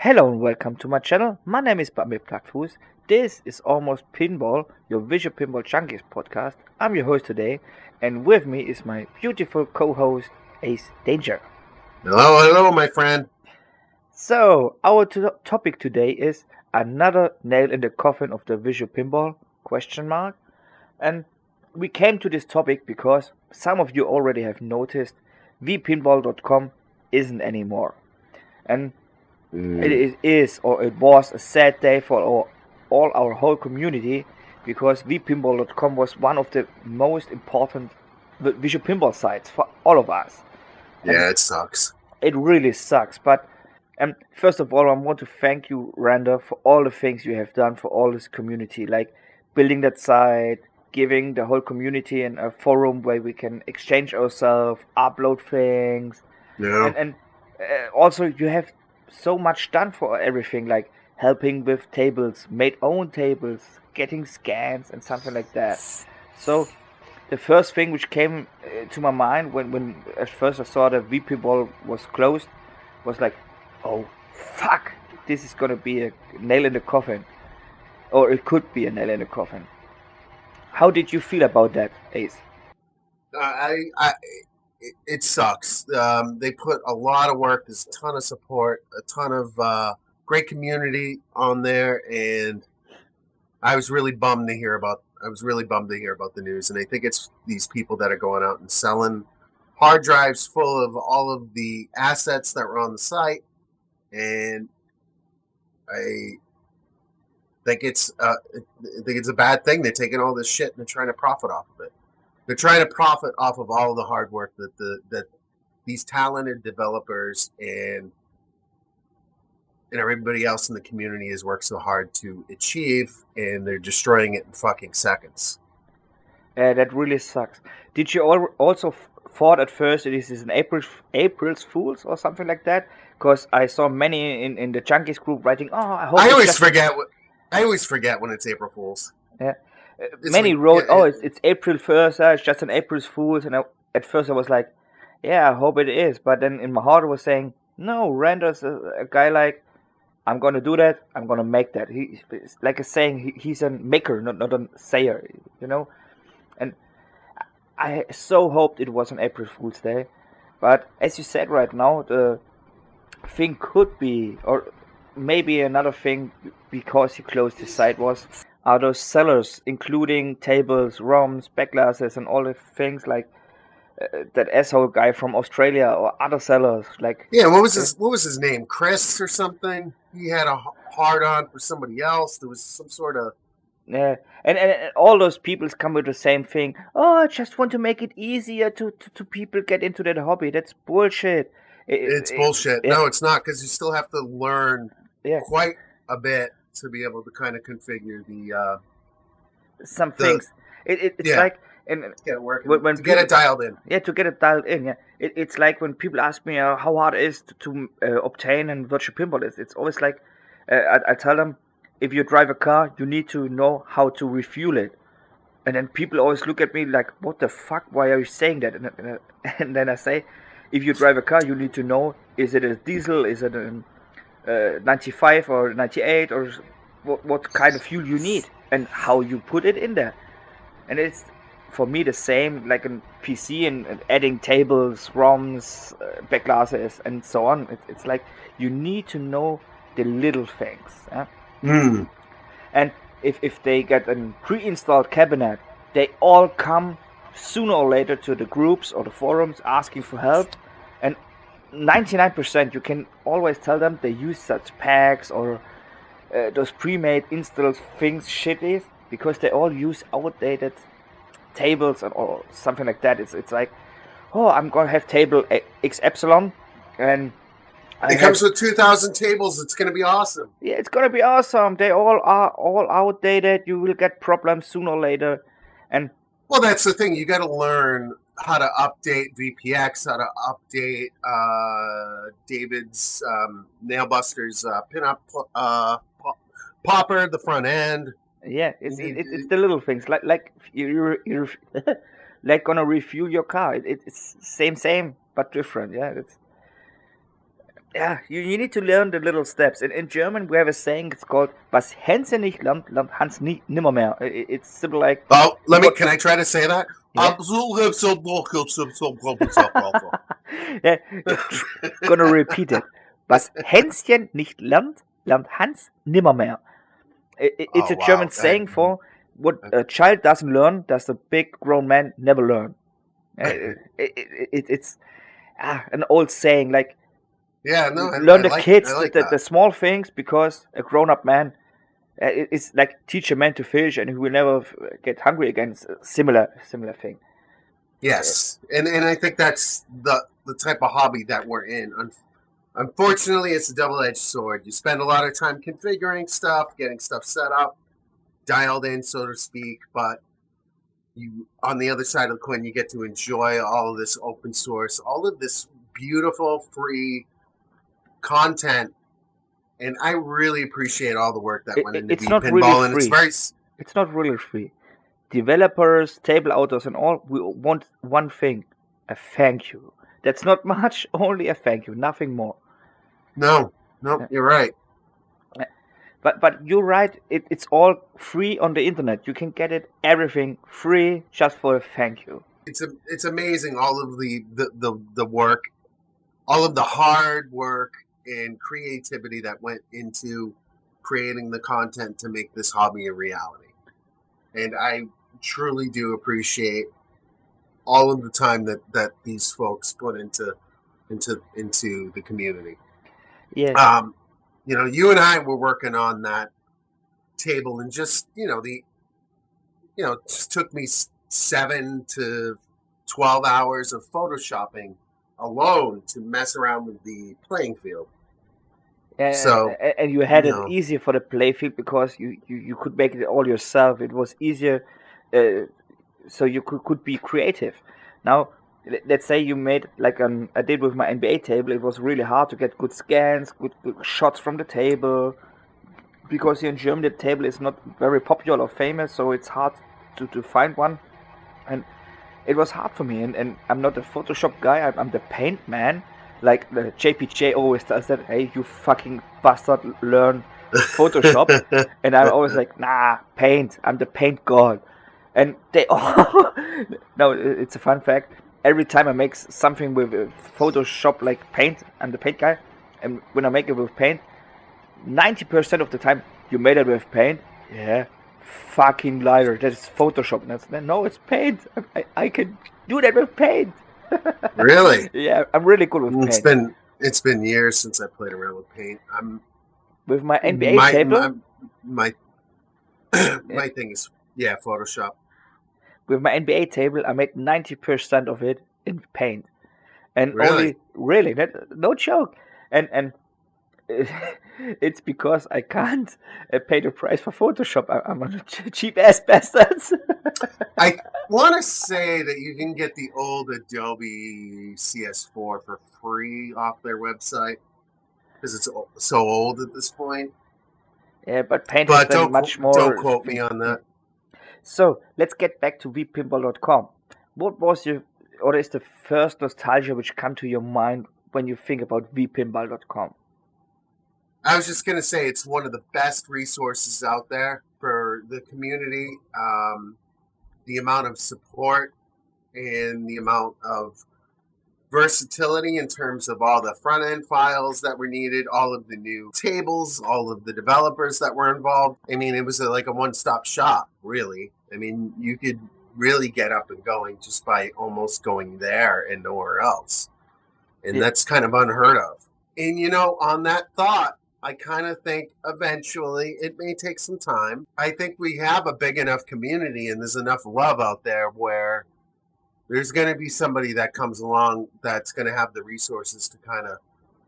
Hello and welcome to my channel. My name is Bambi Plattfuss. This is Almost Pinball, your Visual Pinball Junkies podcast. I'm your host today, and with me is my beautiful co-host, Ace Danger. Hello, my friend. So, our topic today is another nail in the coffin of the Visual Pinball, question mark. And we came to this topic because some of you already have noticed vpinball.com isn't anymore. And it was a sad day for all our whole community, because vpinball.com was one of the most important visual pinball sites for all of us. Yeah, it sucks. It really sucks. But first of all, I want to thank you, Randa, for all the things you have done for all this community, like building that site, giving the whole community a forum where we can exchange ourselves, upload things, Yeah. and also you have so much done for everything, like helping with tables, made own tables, getting scans and something like that. So the first thing which came to my mind when at first I saw that VP Ball was closed was like, oh fuck, this is gonna be a nail in the coffin, or it could be a nail in the coffin. How did you feel about that, Ace? It sucks. They put a lot of work. There's a ton of support, a ton of great community on there, and I was really bummed to hear about. The news, and I think it's these people that are going out and selling hard drives full of all of the assets that were on the site, and I think it's a bad thing. They're taking all this shit and they're trying to profit off of it. They're trying to profit off of all the hard work that these talented developers and everybody else in the community has worked so hard to achieve, and they're destroying it in fucking seconds. That really sucks. Did you also thought at first it is an April's Fools or something like that? Because I saw many in the Junkies group writing, "Oh, I hope." I always forget when it's April Fools. Yeah. Many wrote, "Oh, it's April 1st. It's just an April's Fools." And at first I was like, "Yeah, I hope it is." But then in my heart I was saying, "No, Randa's a guy like, I'm gonna do that. I'm gonna make that." He's like a saying. He's a maker, not a sayer, you know. And I so hoped it was an April Fool's Day. But as you said right now, the thing could be, or maybe another thing, because he closed his site, are those sellers, including tables, ROMs, backglasses, and all the things like that asshole guy from Australia or other sellers. Like, yeah, what was his name? Chris or something? He had a hard on for somebody else. There was some sort of yeah, and all those people come with the same thing. Oh, I just want to make it easier to people get into that hobby. That's bullshit. It's bullshit. No, it's not, because you still have to learn quite a bit to be able to kind of configure the some things. It's like, and get it working, when to get it dialed in. Yeah, to get it dialed in. Yeah, it's like when people ask me how hard it is to obtain a virtual pinball. It's always like I tell them, if you drive a car, you need to know how to refuel it. And then people always look at me like, what the fuck? Why are you saying that? And then I say, if you drive a car, you need to know, is it a diesel? Is it a 95 or 98? Or what kind of fuel you need? And how you put it in there. And it's, for me, the same like a PC and adding tables, ROMs, backglasses, and so on. It's like you need to know the little things. And if they get a pre-installed cabinet, they all come sooner or later to the groups or the forums asking for help. And 99% you can always tell them they use such packs or those pre-made installed things shitty, because they all use outdated tables or something like that. It's like, oh, I'm gonna have table X Epsilon, and it comes with 2,000 tables. It's gonna be awesome. Yeah, it's gonna be awesome. They all are all outdated. You will get problems sooner or later. And well, that's the thing. You got to learn how to update VPX, how to update David's Nailbuster's pinup popper, the front end. Yeah, it's the little things, like you're like gonna refuel your car. It's same but different. Yeah, Yeah, you need to learn the little steps. In German, we have a saying. It's called "Was Hänse nicht lernt, lernt Hans nimmermehr." It's simple like Oh, what? can I try to say that? Yeah. Yeah, gonna repeat it. Was Hänschen nicht lernt, lernt Hans nimmermehr. It's Oh, a German wow. saying for what a child doesn't learn, does a big grown man never learn. It's an old saying like Yeah, no, learn the I kids like the that. small things because a grown up man it's like teach a man to fish and he will never get hungry again. It's a similar thing. Yes, and I think that's the type of hobby that we're in. Unfortunately, it's a double-edged sword. You spend a lot of time configuring stuff, getting stuff set up, dialed in, so to speak, but you, on the other side of the coin, you get to enjoy all of this open source, all of this beautiful free content, and I really appreciate all the work that went into It's not pinball, really and it's free. very. It's not really free. Developers, table authors, and all we want one thing: a thank you. That's not much, only a thank you, nothing more. No, you're right. But you're right. It's all free on the internet. You can get it everything free just for a thank you. It's amazing all of the work, all of the hard work and creativity that went into creating the content to make this hobby a reality. And I truly do appreciate all of the time that these folks put into the community. Yeah. You and I were working on that table, and just it just took me 7 to 12 hours of photoshopping alone to mess around with the playing field. So, and you had it easier for the playfield because you could make it all yourself. It was easier, so you could be creative. Now, let's say you made like I did with my NBA table. It was really hard to get good scans, good shots from the table, because here in Germany the table is not very popular or famous, so it's hard to find one. And it was hard for me, and I'm not a Photoshop guy. I'm the paint man. Like the JPJ always tells that, hey, you fucking bastard, learn Photoshop. And I'm always like, nah, paint. I'm the paint god. And they all... No, it's a fun fact. Every time I make something with Photoshop like paint, I'm the paint guy. And when I make it with paint, 90% of the time, you made it with paint. Yeah, fucking liar. That's Photoshop. No, it's paint. I can do that with paint. Really? Yeah, I'm really good with paint. It's been years since I played around with paint. With my NBA table. My thing is Photoshop. With my NBA table, I made 90% of it in paint, and really? No joke. And it's because I can't pay the price for Photoshop. I'm a cheap ass bastard. I want to say that you can get the old Adobe CS4 for free off their website because it's so old at this point. Yeah, but paint has been much more. Don't quote me on that. So let's get back to vpinball.com. What was or is the first nostalgia which come to your mind when you think about vpinball.com? I was just going to say it's one of the best resources out there for the community. The amount of support and the amount of versatility in terms of all the front end files that were needed, all of the new tables, all of the developers that were involved. I mean, it was like a one-stop shop, really. I mean, you could really get up and going just by almost going there and nowhere else. And that's kind of unheard of. And, on that thought, I kind of think eventually it may take some time. I think we have a big enough community and there's enough love out there where there's going to be somebody that comes along that's going to have the resources to kind of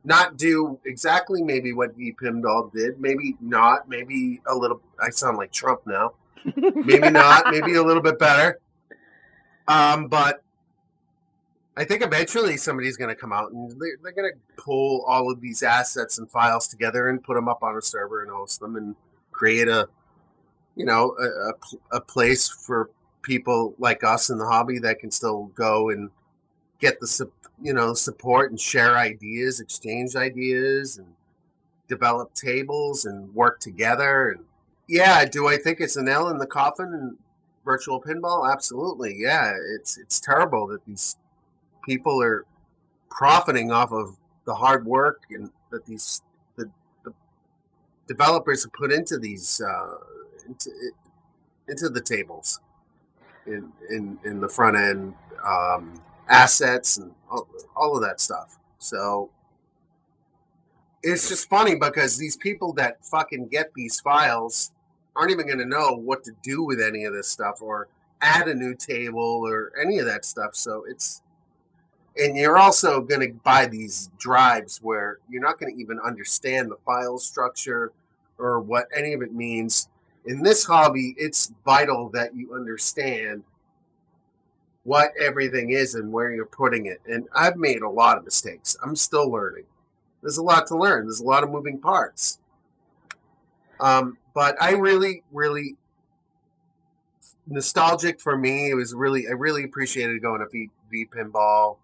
not do exactly maybe what vPinball did. Maybe not. Maybe a little. I sound like Trump now. Maybe not. Maybe a little bit better. But I think eventually somebody's going to come out and they're going to pull all of these assets and files together and put them up on a server and host them and create a place for people like us in the hobby that can still go and get the support and share ideas, exchange ideas, and develop tables and work together. And yeah, do I think it's a nail in the coffin in virtual pinball? Absolutely. Yeah, it's terrible that these people are profiting off of the hard work and that the developers have put into these into the tables in the front end assets and all of that stuff. So it's just funny because these people that fucking get these files aren't even going to know what to do with any of this stuff or add a new table or any of that stuff. So and you're also going to buy these drives where you're not going to even understand the file structure or what any of it means. In this hobby, it's vital that you understand what everything is and where you're putting it. And I've made a lot of mistakes. I'm still learning. There's a lot to learn. There's a lot of moving parts. But I really, really nostalgic for me. I really appreciated going to V Pinball,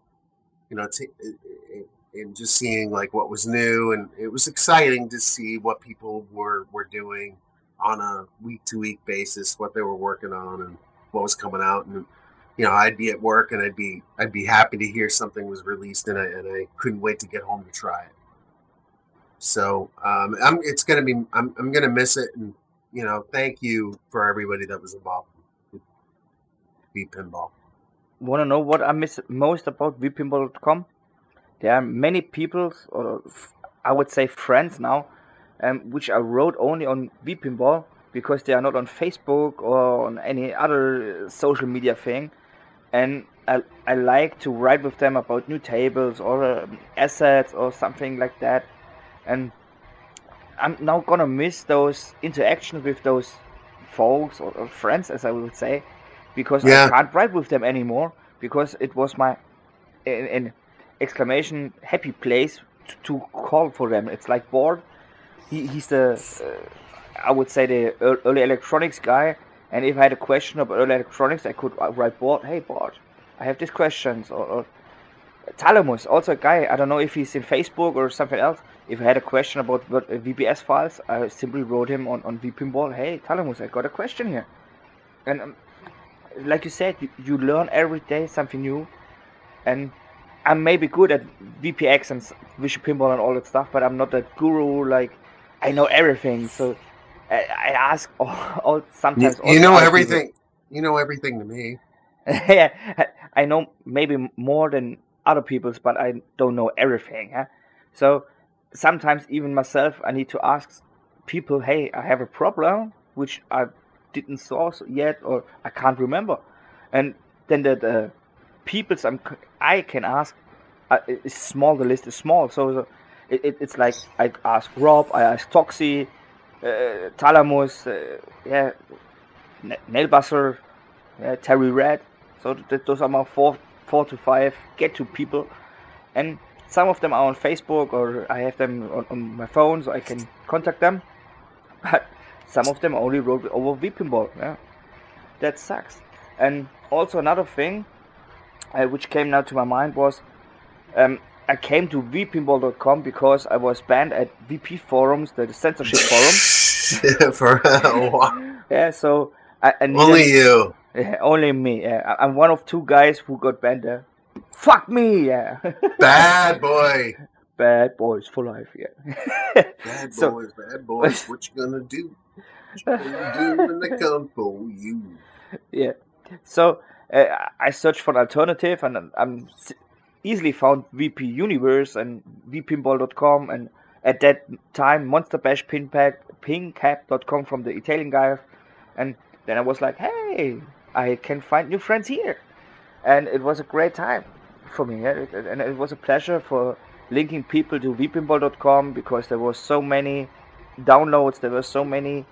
and just seeing like what was new, and it was exciting to see what people were doing on a week-to-week basis, what they were working on and what was coming out. And I'd be at work and I'd be happy to hear something was released, and I couldn't wait to get home to try it. So I'm gonna miss it, and thank you for everybody that was involved with V Pinball. Want to know what I miss most about vpinball.com? There are many people, or I would say friends now, which I wrote only on vpinball because they are not on Facebook or on any other social media thing. And I like to write with them about new tables or assets or something like that. And I'm now gonna miss those interactions with those folks or friends, as I would say, because I can't write with them anymore, because it was my an exclamation happy place to call for them. It's like Board. He's the I would say the early electronics guy, and if I had a question about early electronics, I could write Board. Hey Board, I have these questions. Or Talamus, also a guy. I don't know if he's in Facebook or something else. If I had a question about VBS files, I simply wrote him on vpinball. Hey Talamus, I got a question here. And like you said, you learn every day something new. And I'm maybe good at VPX and Visual Pinball and all that stuff, but I'm not that guru. Like I know everything, so I ask all sometimes. You know everything. People. You know everything to me. Yeah, I know maybe more than other people's, but I don't know everything. Huh? So sometimes even myself, I need to ask people, hey, I have a problem which I didn't solve yet, or I can't remember. And then the people's I can ask is small. The list is small, so it's like I ask Rob, I ask Toxie, Talamus, Nailbusser, Terry Red. So those are my four to five get-to people, and some of them are on Facebook, or I have them on my phone, so I can contact them. But some of them only wrote over vpinball. Yeah, that sucks. And also another thing, which came now to my mind was, I came to vpinball.com because I was banned at VP forums, the censorship forum. For a while. Yeah, so I only you. Yeah, only me. Yeah, I'm one of two guys who got banned there. Fuck me, yeah. Bad boy. Bad boys for life, yeah. Bad boys. What you gonna do? What you gonna do when they come for you? Yeah. So I searched for an alternative, and I'm easily found VP Universe and vpinball.com, and at that time Monster Bash pincap.com from the Italian guy, and then I was like, hey, I can find new friends here, and it was a great time for me. Yeah? And it was a pleasure for linking people to vpinball.com, because there was so many downloads, there were so many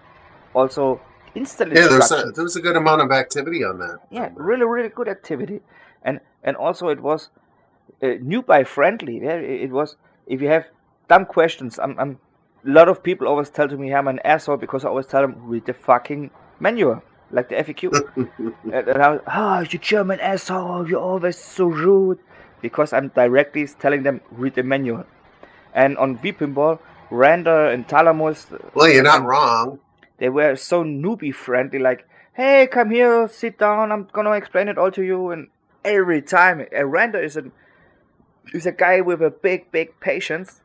also instant instructions. Yeah, there was a good amount of activity on that. Yeah, really good activity, and also it was newbie friendly. Yeah, it was. If you have dumb questions, a lot of people always tell to me I'm an asshole because I always tell them read the fucking manual, like the FAQ. And I was, you German asshole, you're always so rude. because I'm directly telling them read the manual. And on vPinball, Randa and Talamus, Well, you're not and wrong. they were so newbie friendly, like, hey, come here, sit down, I'm gonna explain it all to you. And every time, Randa is a guy with a big patience,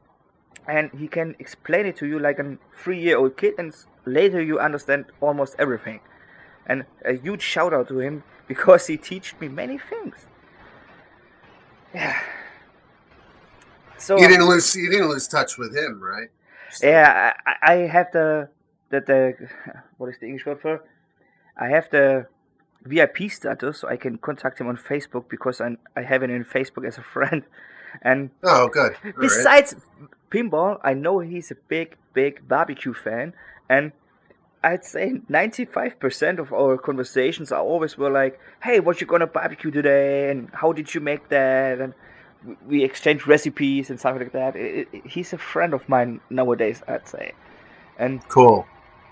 and he can explain it to you like a 3-year-old kid, and later you understand almost everything. And a huge shout out to him because he taught me many things. Yeah. So You didn't lose touch with him, right? So, yeah, I have the what is the English word for? I have the VIP status, so I can contact him on Facebook because I have him in Facebook as a friend. And oh, good. All besides pinball, I know he's a big barbecue fan, and I'd say 95% of our conversations are always were like, "Hey, what you gonna barbecue today? And how did you make that?" And we exchange recipes and stuff like that. He's a friend of mine nowadays, I'd say. And cool.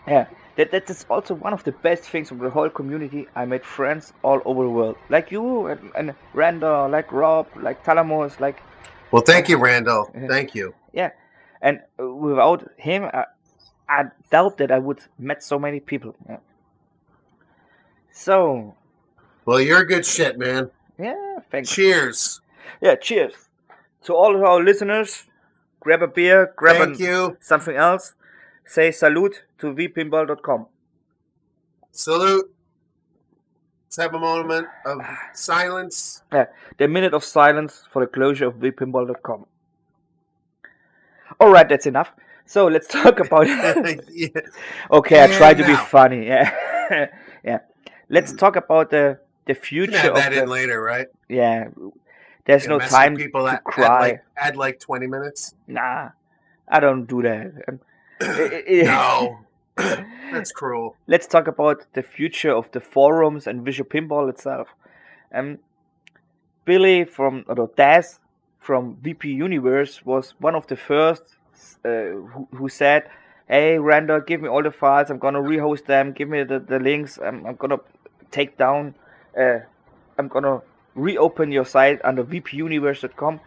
yeah, that's also one of the best things of the whole community. I made friends all over the world, like you and Randall, like Rob, like Talamos, like. Well, thank you, Randall. Thank you. Yeah, and without him, I doubt that I would met so many people. Yeah. So. Well, you're good shit, man. Yeah, thanks. Cheers. Yeah, cheers to all of our listeners. Grab a beer, grab something else. Say salute to vpinball.com. Salute. Let's have a moment of silence. Yeah, the minute of silence for the closure of vpinball.com. All right, that's enough. So let's talk about it. Yeah. Okay, and I try to be funny. Yeah, yeah. Let's talk about the future. You can add that in later, right? Yeah. There's no time people to cry. Add like 20 minutes. Nah, I don't do that. No, that's cruel. Let's talk about the future of the forums and Visual Pinball itself. Billy Daz from VP Universe was one of the first who said, "Hey, Randall, give me all the files. I'm gonna rehost them. Give me the links. I'm gonna take down. I'm gonna reopen your site under vpuniverse.com.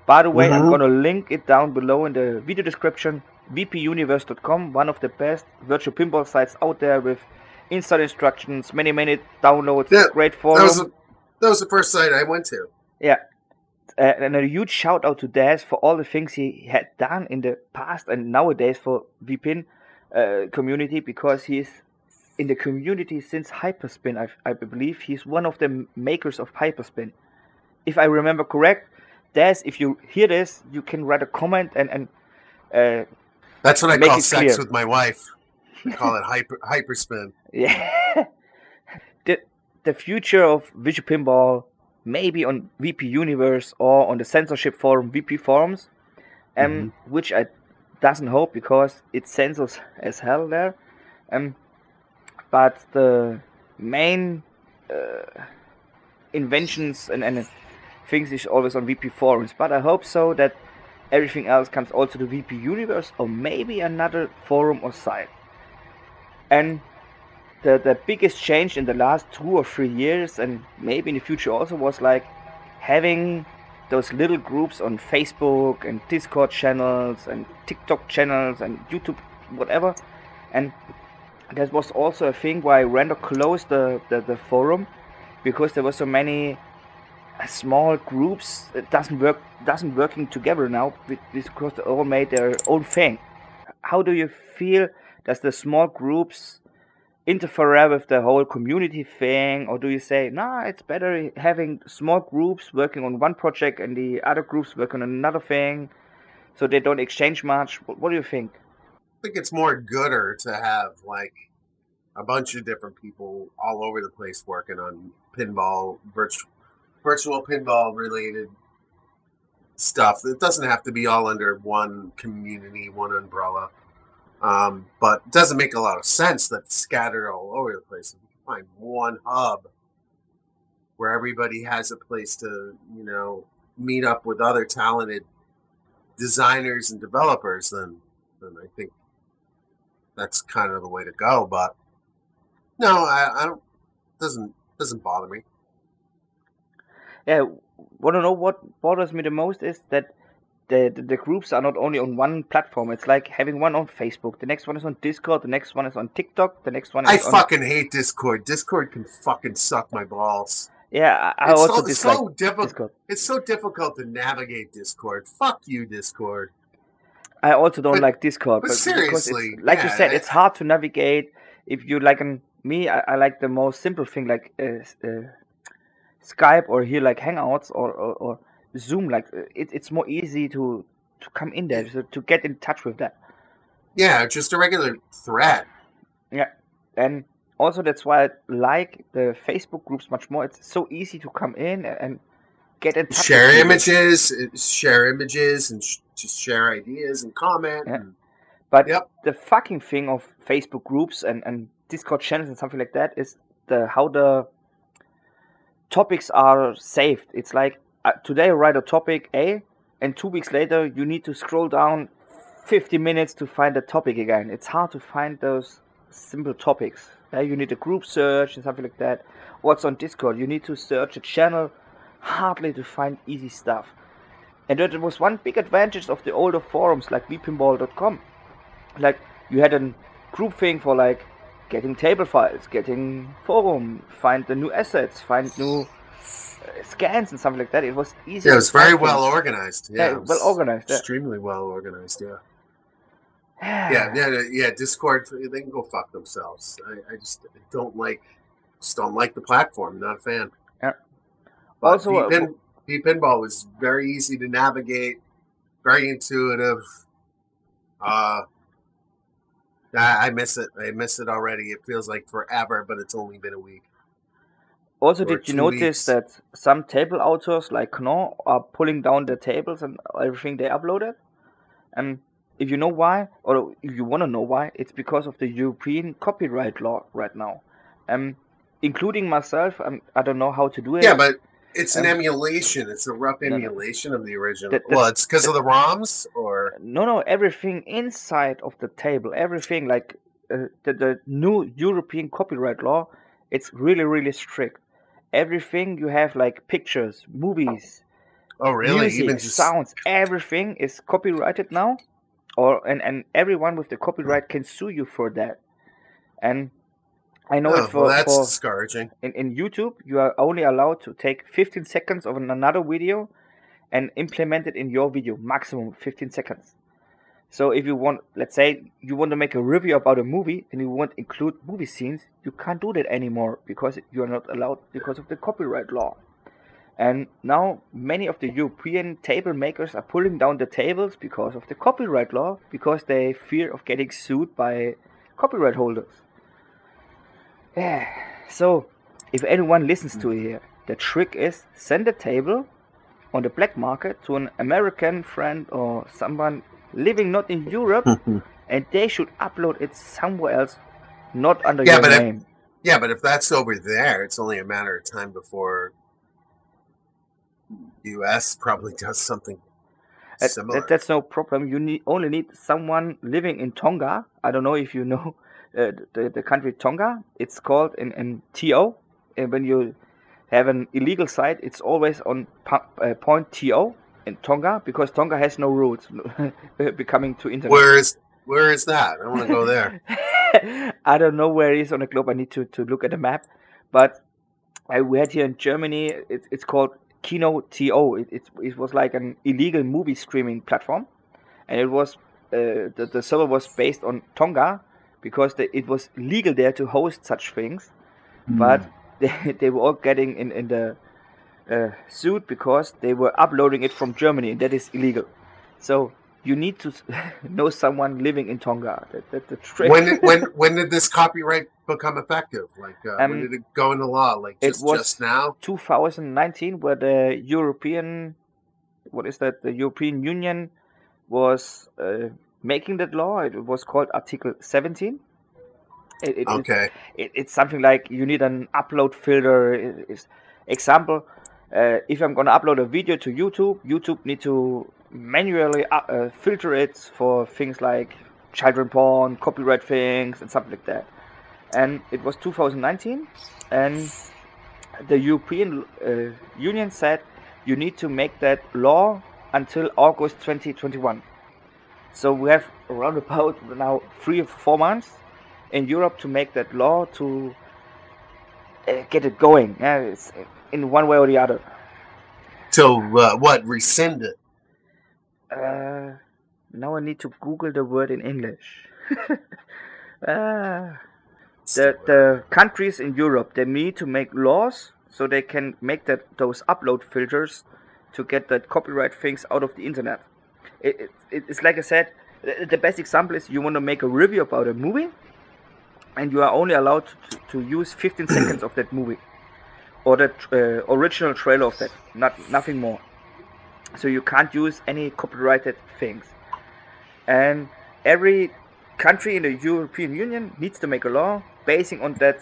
By the way, I'm gonna link it down below in the video description. vpuniverse.com, one of the best virtual pinball sites out there with install instructions, many downloads, great forum. That was the first site I went to. Yeah. And a huge shout out to Daz for all the things he had done in the past and nowadays for VPin community, because he's in the community since Hyperspin. I believe he's one of the makers of Hyperspin. If I remember correct, Daz, if you hear this, you can write a comment and that's what I call sex with my wife. We call it hyperspin. Yeah. The future of Visual Pinball, maybe on VP Universe or on the censorship forum VP Forums, which I doesn't hope because it censors as hell there. But the main inventions and things is always on VP Forums. But I hope so that everything else comes also to VP Universe or maybe another forum or site. And the biggest change in the last 2 or 3 years, and maybe in the future also, was like having those little groups on Facebook and Discord channels and TikTok channels and YouTube, whatever. And that was also a thing why Randall closed the forum, because there were so many small groups. It doesn't working together now because they all made their own thing. How do you feel? Does the small groups interfere with the whole community thing, or do you say, nah, it's better having small groups working on one project and the other groups working on another thing, so they don't exchange much? What do you think? I think it's more gooder to have like a bunch of different people all over the place working on pinball, virtual pinball related stuff. It doesn't have to be all under one community, one umbrella. But it doesn't make a lot of sense that it's scattered all over the place. If you can find one hub where everybody has a place to, meet up with other talented designers and developers, then I think that's kind of the way to go. But no, I don't. Doesn't bother me. Yeah, want to know what bothers me the most is that the groups are not only on one platform. It's like having one on Facebook, the next one is on Discord, the next one is on TikTok, the next one I is on. fucking hate Discord. Discord can fucking suck my balls. Yeah, I It's also so dislike so difficult. Discord. It's so difficult to navigate Discord. Fuck you, Discord. I also don't But like Discord, but but because seriously, it's like you yeah, said, it's hard to navigate. If you like me, I like the most simple thing like Skype or here like Hangouts or Zoom. Like it's more easy to come in there to get in touch with that. yeah, just a regular thread. Yeah, and also that's why I like the Facebook groups much more. It's so easy to come in and get in touch. Share with people. images, and just share ideas and comment. Yeah. And, But yep. the fucking thing of Facebook groups and Discord channels and something like that is how the topics are saved. It's like today I write a topic A, and 2 weeks later you need to scroll down 50 minutes to find the topic again. It's hard to find those simple topics. You need a group search and something like that. What's on Discord? You need to search a channel hardly to find easy stuff. And that was one big advantage of the older forums like vpinball.com. Like you had a group thing for like getting table files, getting forum, find the new assets, find new scans and something like that. It was easy. Yeah, it was very well organized. Yeah, well organized. Extremely well organized. Yeah. Discord, they can go fuck themselves. I just don't like the platform. Not a fan. Yeah. But Also, V-Pinball was very easy to navigate, very intuitive. I miss it. I miss it already. It feels like forever, but it's only been a week. Also, did you notice that some table authors like Knorr are pulling down their tables and everything they uploaded? And if you know why, or if you want to know why, it's because of the European copyright law right now. Including myself, I don't know how to do it. Yeah, but it's an emulation. It's a rough emulation of the original. Well, it's because of the ROMs, or no, everything inside of the table, everything like the new European copyright law. It's really, really strict. Everything you have, like pictures, movies, music, even sounds, everything is copyrighted now, and everyone with the copyright can sue you for that. And I know it for that's discouraging. In YouTube, you are only allowed to take 15 seconds of another video and implement it in your video, maximum 15 seconds. So if you want, let's say you want to make a review about a movie and you want to include movie scenes, you can't do that anymore because you are not allowed because of the copyright law. And now many of the European table makers are pulling down the tables because of the copyright law, because they fear of getting sued by copyright holders. Yeah. So if anyone listens to it here, the trick is send a table on the black market to an American friend or someone living not in Europe, and they should upload it somewhere else, not under your name. But if that's over there, it's only a matter of time before US probably does something similar. That's no problem. You only need someone living in Tonga. I don't know if you know the country Tonga. It's called in TO. And when you have an illegal site, it's always on point TO in Tonga, because Tonga has no roads becoming to internet. Where is that? I want to go there. I don't know where it is on the globe. I need to look at the map. But we had here in Germany, it's called Kino TO. It was like an illegal movie streaming platform, and it was the server was based on Tonga because it was legal there to host such things, but they were all getting in the sued because they were uploading it from Germany, and that is illegal. So you need to know someone living in Tonga. That's the trick. When did this copyright become effective? Like when did it go into law? Like just now? 2019, where the European, the European Union was making that law. It was called Article 17. It's something like you need an upload filter. Example, if I'm gonna upload a video to YouTube need to manually filter it for things like children porn, copyright things, and something like that. And it was 2019, and the European Union said you need to make that law until August 2021. So we have around about now 3 or 4 months in Europe to make that law to get it going. Yeah, it's in one way or the other. So what? Rescind it? Now I need to Google the word in English. The countries in Europe, they need to make laws so they can make those upload filters to get that copyright things out of the internet. It's like I said, the best example is you want to make a review about a movie, and you are only allowed to use 15 seconds of that movie, or the original trailer of that, nothing more. So you can't use any copyrighted things. And every country in the European Union needs to make a law basing on that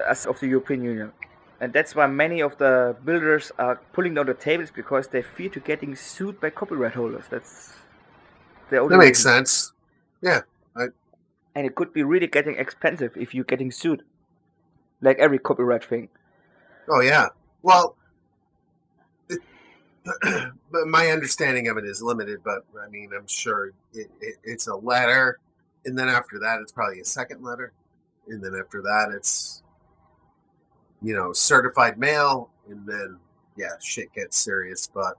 as of the European Union. And that's why many of the builders are pulling down the tables, because they fear to getting sued by copyright holders. That's the only That makes reason. sense. Yeah. And it could be really getting expensive if you're getting sued, like every copyright thing. Oh yeah. Well, but my understanding of it is limited. But I mean, I'm sure it's a letter, and then after that, it's probably a second letter, and then after that, it's certified mail, and then shit gets serious. But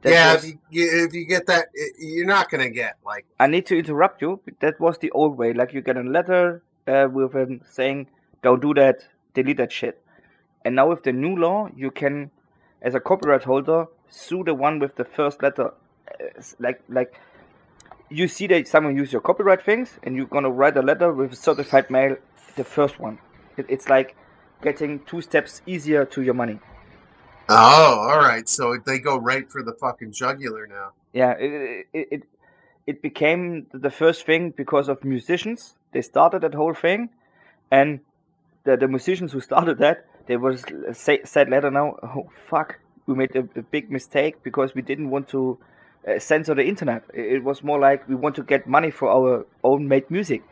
That if you get that, you're not gonna get like. I need to interrupt you. That was the old way. Like you get a letter with them saying, "Don't do that, delete that shit." And now with the new law, you can, as a copyright holder, sue the one with the first letter. Like you see that someone use your copyright things, and you're gonna write a letter with certified mail, the first one. It's like getting 2 steps easier to your money. Oh, all right. So they go right for the fucking jugular now. Yeah, it became the first thing because of musicians. They started that whole thing, and the musicians who started that, they was said later now, oh fuck, we made a big mistake because we didn't want to censor the internet. It was more like we want to get money for our own made music,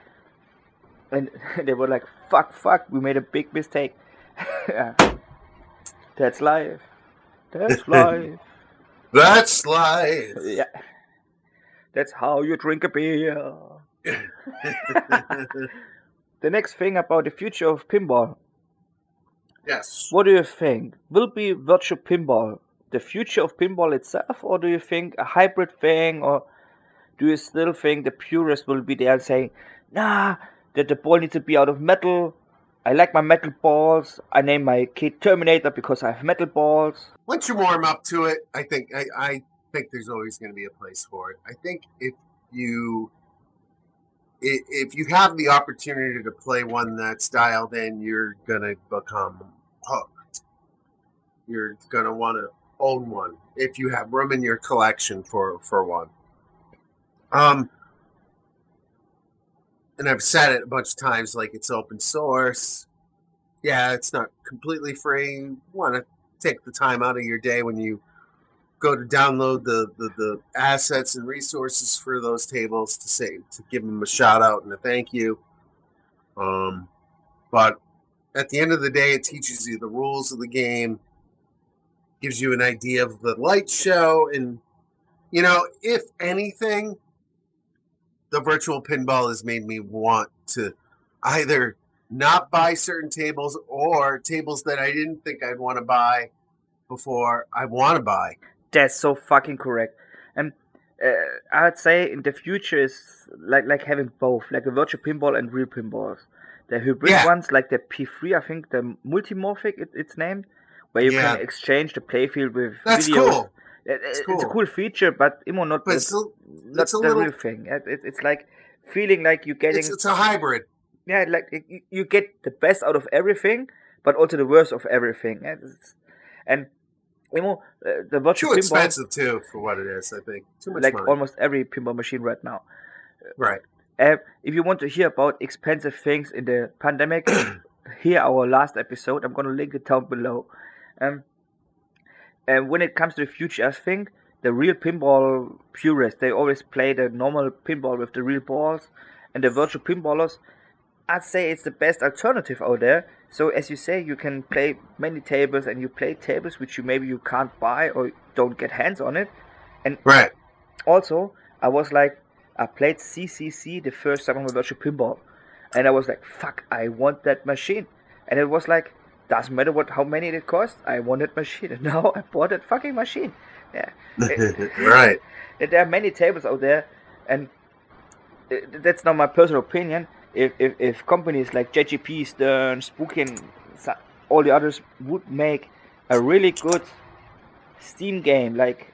and they were like, fuck, we made a big mistake. Yeah. That's life. That's life. That's life. Yeah. That's how you drink a beer. The next thing about the future of pinball. Yes. What do you think? Will be virtual pinball the future of pinball itself, or do you think a hybrid thing, or do you still think the purists will be there saying, nah, that the ball needs to be out of metal? I like my metal balls. I name my kid Terminator because I have metal balls. Once you warm up to it, I think there's always going to be a place for it. I think if you have the opportunity to play one that's dialed in, you're going to become hooked. You're going to want to own one if you have room in your collection for one. And I've said it a bunch of times, like it's open source. Yeah, it's not completely free. You want to take the time out of your day when you go to download the assets and resources for those tables to give them a shout out and a thank you. But at the end of the day, it teaches you the rules of the game, gives you an idea of the light show, and if anything, the virtual pinball has made me want to either not buy certain tables or tables that I didn't think I'd want to buy before I want to buy. That's so fucking correct. And I would say in the future is like having both, like a virtual pinball and real pinballs. The hybrid ones, like the P3, I think the multimorphic it's named, where you can exchange the playfield with That's videos. Cool. It's a cool feature, but not the real thing. It's like feeling like you're getting. It's a hybrid. Yeah, like you get the best out of everything, but also the worst of everything. And the virtual pinball. Too expensive too for what it is. I think too much like money. Almost every pinball machine right now. Right. If you want to hear about expensive things in the pandemic, hear our last episode. I'm gonna link it down below. And when it comes to the future, I think the real pinball purists, they always play the normal pinball with the real balls, and the virtual pinballers, I'd say it's the best alternative out there. So as you say, you can play many tables, and you play tables which you can't buy or don't get hands on it. And Right. also, I played CCC the first time on my virtual pinball, and I was like, fuck, I want that machine. And it was like, doesn't matter how many it cost, I want that machine. And now I bought that fucking machine. Yeah. Right. There are many tables out there, and that's not my personal opinion. If companies like JGP, Stern, Spooky, and all the others would make a really good Steam game, like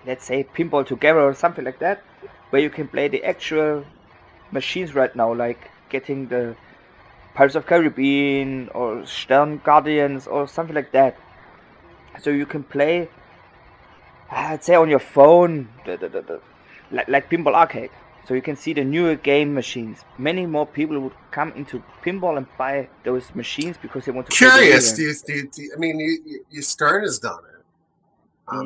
let's say Pinball Together or something like that, where you can play the actual machines right now, like getting the Pirates of Caribbean or Stern Guardians or something like that. So you can play, I'd say, on your phone, like Pinball Arcade. So you can see the newer game machines. Many more people would come into pinball and buy those machines because they want to. Curious, I mean, Stern has done it.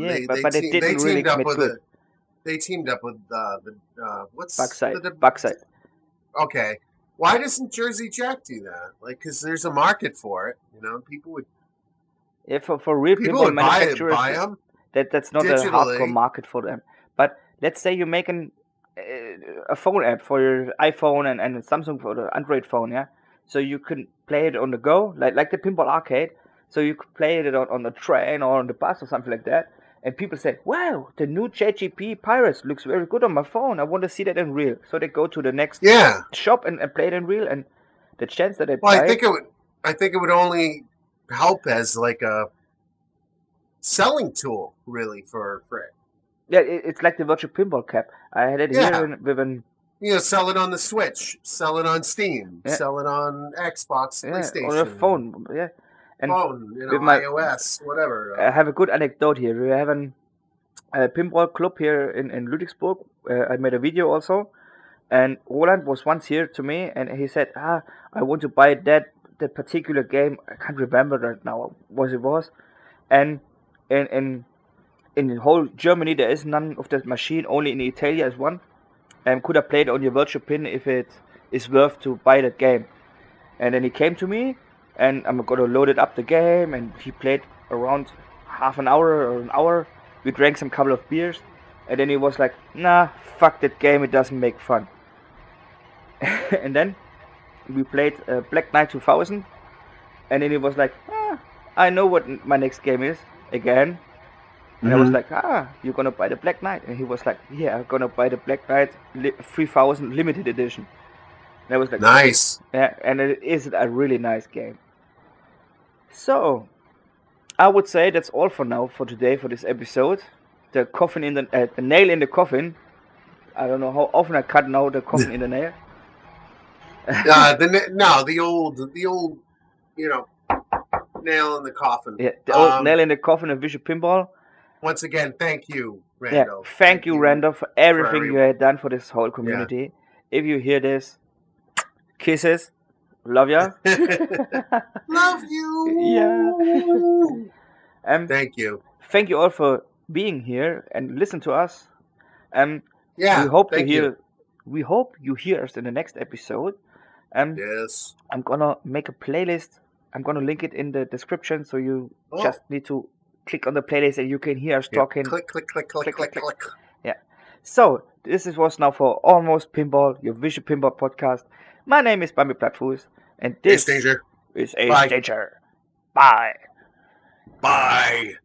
Yeah, but they didn't really commit good. They teamed up with what's Backside. Okay, why doesn't Jersey Jack do that? Like, because there's a market for it. You know, people would. Yeah, for real people pinball would manufacturers, buy them. That's not digitally. a hardcore market for them. But let's say you're making a phone app for your iPhone and Samsung for the Android phone, yeah. So you can play it on the go, like the Pinball Arcade. So you could play it on the train or on the bus or something like that. And people say, "Wow, the new JGP Pirates looks very good on my phone. I want to see that in real." So they go to the next shop and play it in real. And the chance that they buy I think it would only help as like a selling tool, really, for it. Yeah, it's like the virtual pinball cap. I had it here with an. Sell it on the Switch, sell it on Steam, sell it on Xbox, PlayStation, on your phone, yeah. And phone, with iOS, whatever. I have a good anecdote here. We have a pinball club here in Ludwigsburg. I made a video also, and Roland was once here to me, and he said, I want to buy that particular game. I can't remember right now what it was, and in the whole Germany there is none of that machine. Only in Italy is one. And could I play it on your virtual pin if it is worth to buy that game? And then he came to me, and I'm gonna load it up the game, and he played around half an hour or an hour. We drank some couple of beers, and then he was like, "Nah, fuck that game. It doesn't make fun." And then we played Black Knight 2000, and then he was like, "I know what my next game is again." And I was like, you're gonna buy the Black Knight? And he was like, yeah, I'm gonna buy the Black Knight 3000 limited edition. And I was like, nice. Yeah, and it is a really nice game. So, I would say that's all for now, for today, for this episode. The coffin in the nail in the coffin. I don't know how often I cut now the coffin in the nail. The old, nail in the coffin. Yeah, the old nail in the coffin of Visual Pinball. Once again, thank you, Rando. Yeah, thank you, Rando, for everything you had done for this whole community. Yeah. If you hear this, kisses. Love ya. Love you. Yeah. Thank you. Thank you all for being here and listen to us. We hope you hear us in the next episode. Yes. I'm gonna make a playlist. I'm gonna link it in the description, so you just need to click on the playlist and you can hear us talking. Click. Yeah. So this was now for Almost Pinball, your Visual Pinball podcast. My name is Bambi Plattfuss, and this is Ace Danger. Bye. Bye.